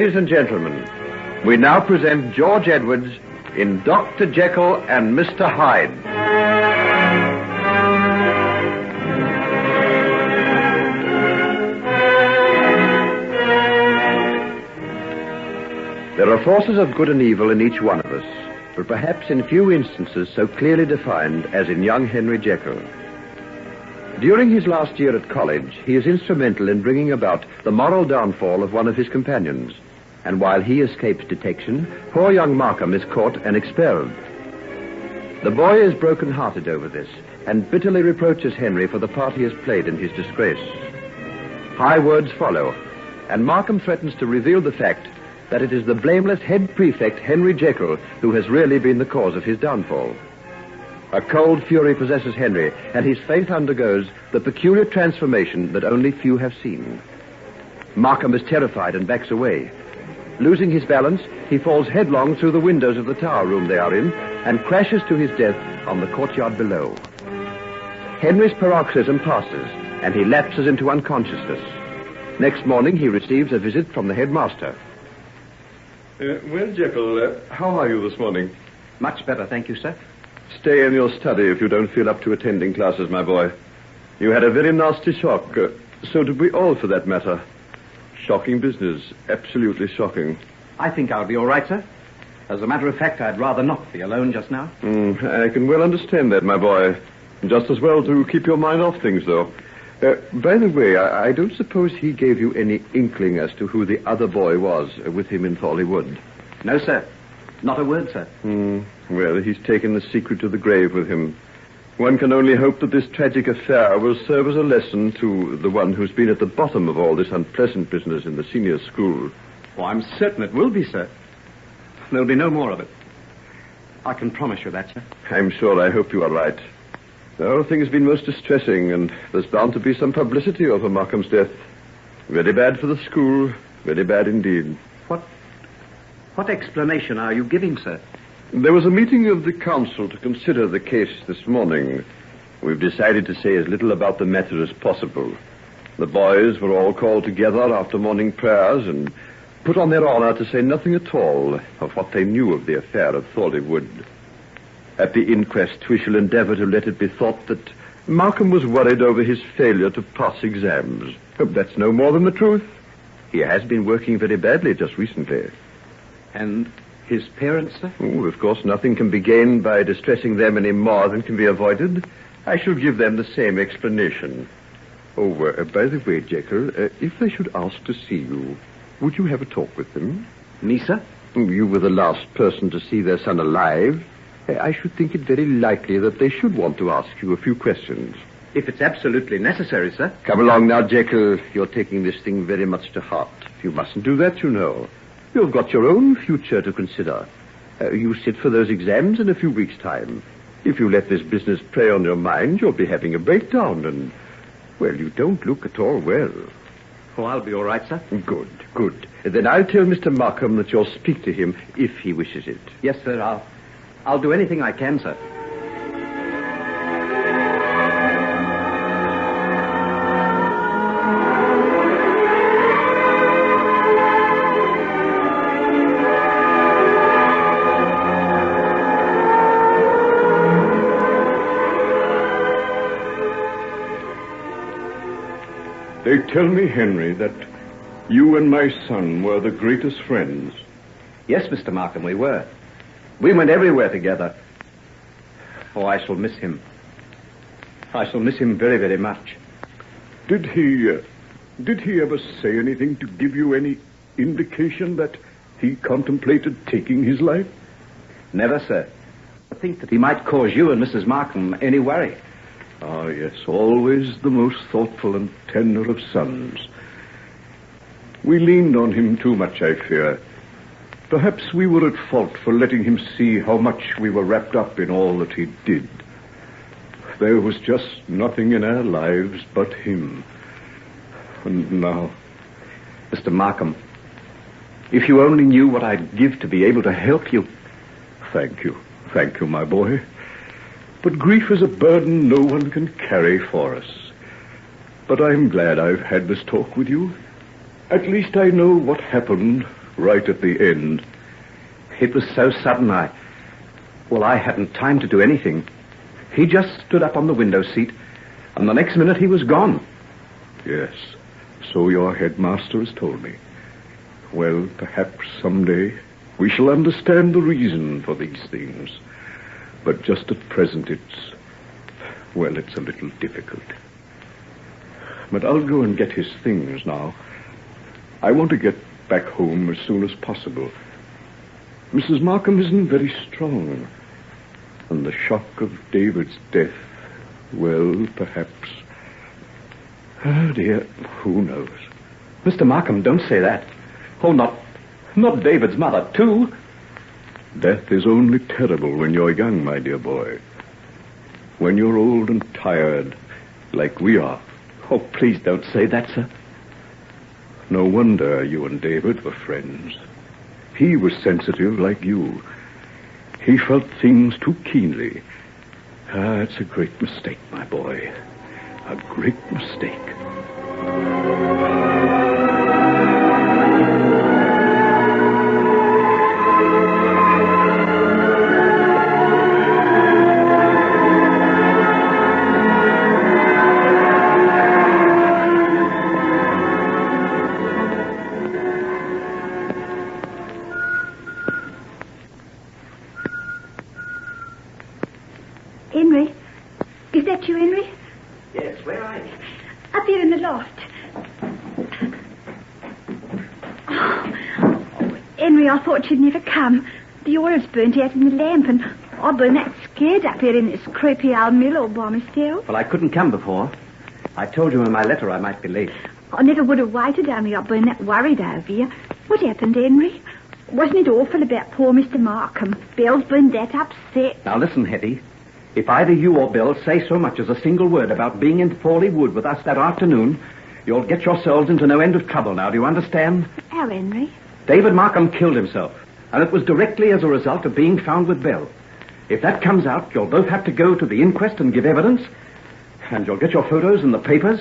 Ladies and gentlemen, we now present George Edwards in Dr. Jekyll and Mr. Hyde. There are forces of good and evil in each one of us, but perhaps in few instances so clearly defined as in young Henry Jekyll. During his last year at college, he is instrumental in bringing about the moral downfall of one of his companions. And while he escapes detection, poor young Markham is caught and expelled. The boy is broken-hearted over this and bitterly reproaches Henry for the part he has played in his disgrace. High words follow, and Markham threatens to reveal the fact that it is the blameless head prefect, Henry Jekyll, who has really been the cause of his downfall. A cold fury possesses Henry, and his faith undergoes the peculiar transformation that only few have seen. Markham is terrified and backs away. Losing his balance, he falls headlong through the windows of the tower room they are in and crashes to his death on the courtyard below. Henry's paroxysm passes, and he lapses into unconsciousness. Next morning, he receives a visit from the headmaster. Well, Jekyll, how are you this morning? Much better, thank you, sir. Stay in your study if you don't feel up to attending classes, my boy. You had a very nasty shock. So did we all, for that matter. Shocking business. Absolutely shocking. I think I'll be all right, sir. As a matter of fact, I'd rather not be alone just now. I can well understand that, my boy. Just as well to keep your mind off things, though. By the way, I don't suppose he gave you any inkling as to who the other boy was with him in Thorley Wood? No, sir. Not a word, sir. Well, he's taken the secret to the grave with him. One can only hope that this tragic affair will serve as a lesson to the one who's been at the bottom of all this unpleasant business in the senior school. Oh, I'm certain it will be, sir. There'll be no more of it. I can promise you that, sir. I'm sure I hope you are right. The whole thing has been most distressing, and there's bound to be some publicity over Markham's death. Very bad for the school. Very bad indeed. What explanation are you giving, sir? There was a meeting of the council to consider the case this morning. We've decided to say as little about the matter as possible. The boys were all called together after morning prayers and put on their honor to say nothing at all of what they knew of the affair at Thorley Wood. At the inquest, we shall endeavor to let it be thought that Markham was worried over his failure to pass exams. That's no more than the truth. He has been working very badly just recently. And his parents, sir? Oh, of course, nothing can be gained by distressing them any more than can be avoided. I shall give them the same explanation. Oh, by the way, Jekyll, if they should ask to see you, would you have a talk with them? Me, sir? You were the last person to see their son alive. I should think it very likely that they should want to ask you a few questions. If it's absolutely necessary, sir. Come along now, Jekyll. You're taking this thing very much to heart. You mustn't do that, you know. You've got your own future to consider. You sit for those exams in a few weeks' time. If you let this business prey on your mind, you'll be having a breakdown, and, well, you don't look at all well. Oh, I'll be all right, sir. Good. Then I'll tell Mr. Markham that you'll speak to him if he wishes it. Yes, sir, I'll do anything I can, sir. They tell me, Henry, that you and my son were the greatest friends. Yes, Mr. Markham, we were. We went everywhere together. Oh, I shall miss him. I shall miss him very, very much. Did he ever say anything to give you any indication that he contemplated taking his life? Never, sir. I think that he might cause you and Mrs. Markham any worry. Ah, yes, always the most thoughtful and tender of sons. We leaned on him too much, I fear. Perhaps we were at fault for letting him see how much we were wrapped up in all that he did. There was just nothing in our lives but him. And now... Mr. Markham, if you only knew what I'd give to be able to help you. Thank you, my boy. But grief is a burden no one can carry for us. But I'm glad I've had this talk with you. At least I know what happened right at the end. It was so sudden, I hadn't time to do anything. He just stood up on the window seat, and the next minute he was gone. Yes, so your headmaster has told me. Well, perhaps someday we shall understand the reason for these things. But just at present it's a little difficult. But I'll go and get his things now. I want to get back home as soon as possible. Mrs. Markham isn't very strong. And the shock of David's death, well, perhaps... Oh, dear, who knows? Mr. Markham, don't say that. Oh, not David's mother, too. Death is only terrible when you're young, my dear boy. When you're old and tired, like we are. Oh, please don't say that, sir. No wonder you and David were friends. He was sensitive like you. He felt things too keenly. It's a great mistake, my boy. A great mistake. Henry? Is that you, Henry? Yes, where are you? Up here in the loft. Oh, Henry, I thought you'd never come. The oil's burnt out in the lamp, and I've been that scared up here in this creepy old mill all by myself. Well, I couldn't come before. I told you in my letter I might be late. I never would have waited, only I've been that worried over you. What happened, Henry? Wasn't it awful about poor Mr. Markham? Bill's been that upset. Now, listen, Hetty. If either you or Bill say so much as a single word about being in Fawley Wood with us that afternoon, you'll get yourselves into no end of trouble now. Do you understand? How, Henry? David Markham killed himself, and it was directly as a result of being found with Bill. If that comes out, you'll both have to go to the inquest and give evidence, and you'll get your photos in the papers.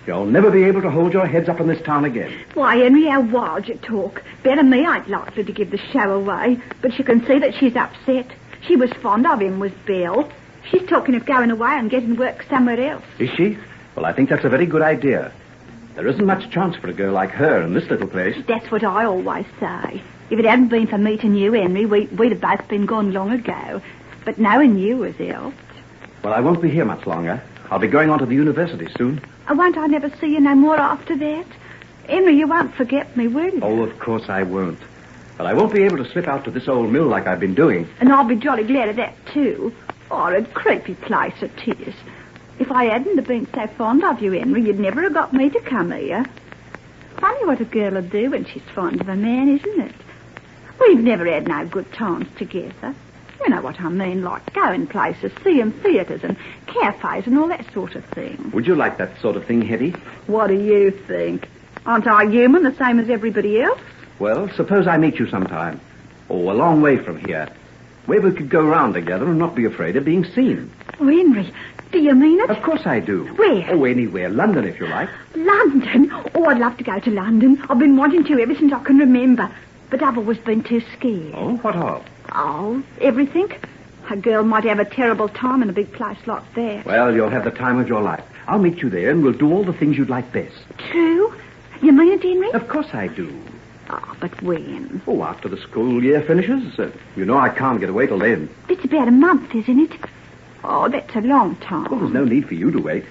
You'll never be able to hold your heads up in this town again. Why, Henry, how wild you talk. Ben and me ain't likely to give the show away, but you can see that she's upset. She was fond of him, was Bill. She's talking of going away and getting work somewhere else. Is she? Well, I think that's a very good idea. There isn't much chance for a girl like her in this little place. That's what I always say. If it hadn't been for meeting you, Henry, we'd have both been gone long ago. But knowing you has helped. Well, I won't be here much longer. I'll be going on to the university soon. Won't I never see you no more after that? Henry, you won't forget me, will you? Oh, of course I won't. But I won't be able to slip out to this old mill like I've been doing. And I'll be jolly glad of that, too. Horrid, creepy place it is. If I hadn't have been so fond of you, Henry, you'd never have got me to come here. Funny what a girl will do when she's fond of a man, isn't it? We've never had no good times together. You know what I mean, like going places, seeing theatres and cafes and all that sort of thing. Would you like that sort of thing, Hetty? What do you think? Aren't I human, the same as everybody else? Well, suppose I meet you sometime. Oh, a long way from here. Where we could go round together and not be afraid of being seen. Oh, Henry, do you mean it? Of course I do. Where? Oh, anywhere. London, if you like. London? Oh, I'd love to go to London. I've been wanting to ever since I can remember. But I've always been too scared. Oh, what of? Oh, everything. A girl might have a terrible time in a big place like that. Well, you'll have the time of your life. I'll meet you there and we'll do all the things you'd like best. True? You mean it, Henry? Of course I do. Oh, but when? Oh, after the school year finishes. You know I can't get away till then. It's about a month, isn't it? Oh, that's a long time. Well, there's no need for you to wait.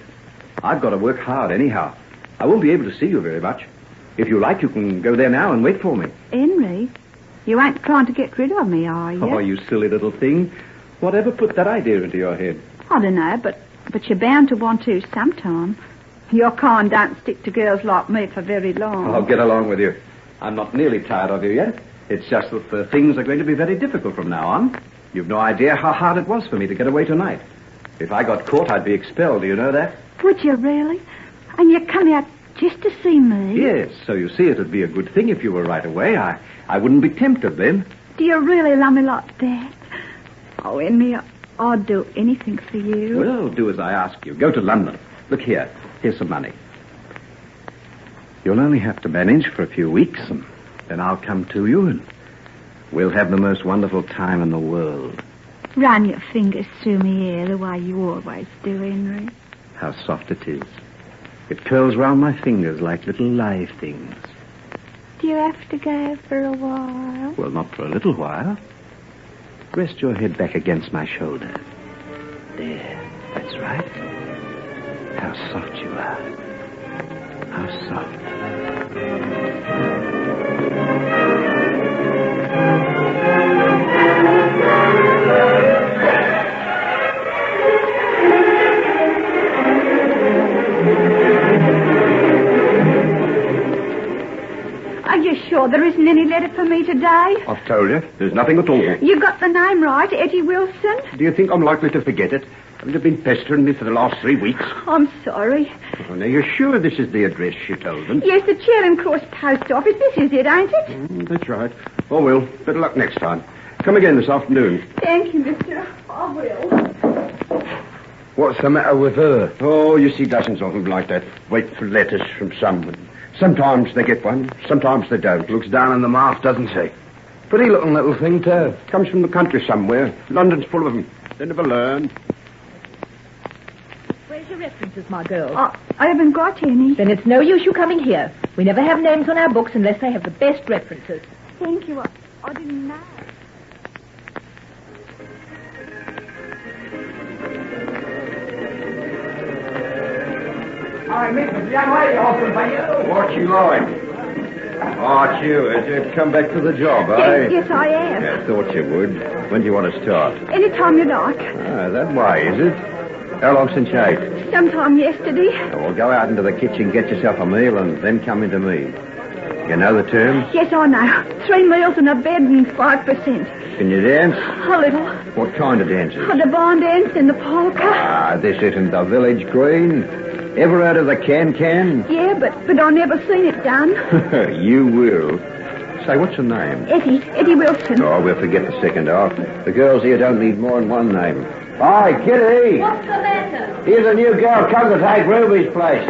I've got to work hard anyhow. I won't be able to see you very much. If you like, you can go there now and wait for me. Henry, you ain't trying to get rid of me, are you? Oh, you silly little thing. Whatever put that idea into your head? I don't know, but you're bound to want to sometime. Your kind don't stick to girls like me for very long. I'll get along with you. I'm not nearly tired of you yet. It's just that things are going to be very difficult from now on. You've no idea how hard it was for me to get away tonight. If I got caught, I'd be expelled. Do you know that? Would you really? And you come out just to see me? Yes, so you see it'd be a good thing if you were right away. I wouldn't be tempted then. Do you really love me like that? Oh, Henry, I'd do anything for you. Well, do as I ask you. Go to London. Look here. Here's some money. You'll only have to manage for a few weeks, and Then I'll come to you and we'll have the most wonderful time in the world. Run your fingers through me hair the way you always do, Henry. How soft it is. It curls round my fingers like little live things. Do you have to go for a while? Well, not for a little while. Rest your head back against my shoulder. There, that's right. How soft you are. How soft. Are you sure there isn't any letter for me today? I've told you, there's nothing at all. You got the name right, Eddie Wilson? Do you think I'm likely to forget it? Haven't you been pestering me for the last 3 weeks? I'm sorry. Oh, now, you're sure this is the address you told them? Yes, the Charing Cross post office. This is it, ain't it? That's right. Oh, well, better luck next time. Come again this afternoon. Thank you, mister. I will. What's the matter with her? Oh, you see dozens of them like that. Wait for letters from someone. Sometimes they get one, sometimes they don't. Looks down on the mouth, doesn't she? Pretty looking little thing, too. Comes from the country somewhere. London's full of them. They never learn. Where's your references, my girl? I haven't got any. Then it's no use you coming here. We never have names on our books unless they have the best references. Thank you. I didn't know. I meet the young lady often for you. What you like? Oh, it's you, is it? Come back to the job, eh? Yes, I am. Yeah, thought you would. When do you want to start? Any time you like. Ah, that way, is it? How long since you ate? Sometime yesterday. Oh, well, go out into the kitchen, get yourself a meal, and then come into me. You know the terms? Yes, I know. 3 meals and a bed and 5%. Can you dance? A little. What kind of dances? The barn dance and the polka. Ah, this isn't the village green. Ever heard of the can-can? Yeah, but I never seen it done. You will. Say, what's your name? Eddie Wilson. Oh, we'll forget the second half. The girls here don't need more than one name. Hi, Kitty! What's the matter? Here's a new girl come to take Ruby's place.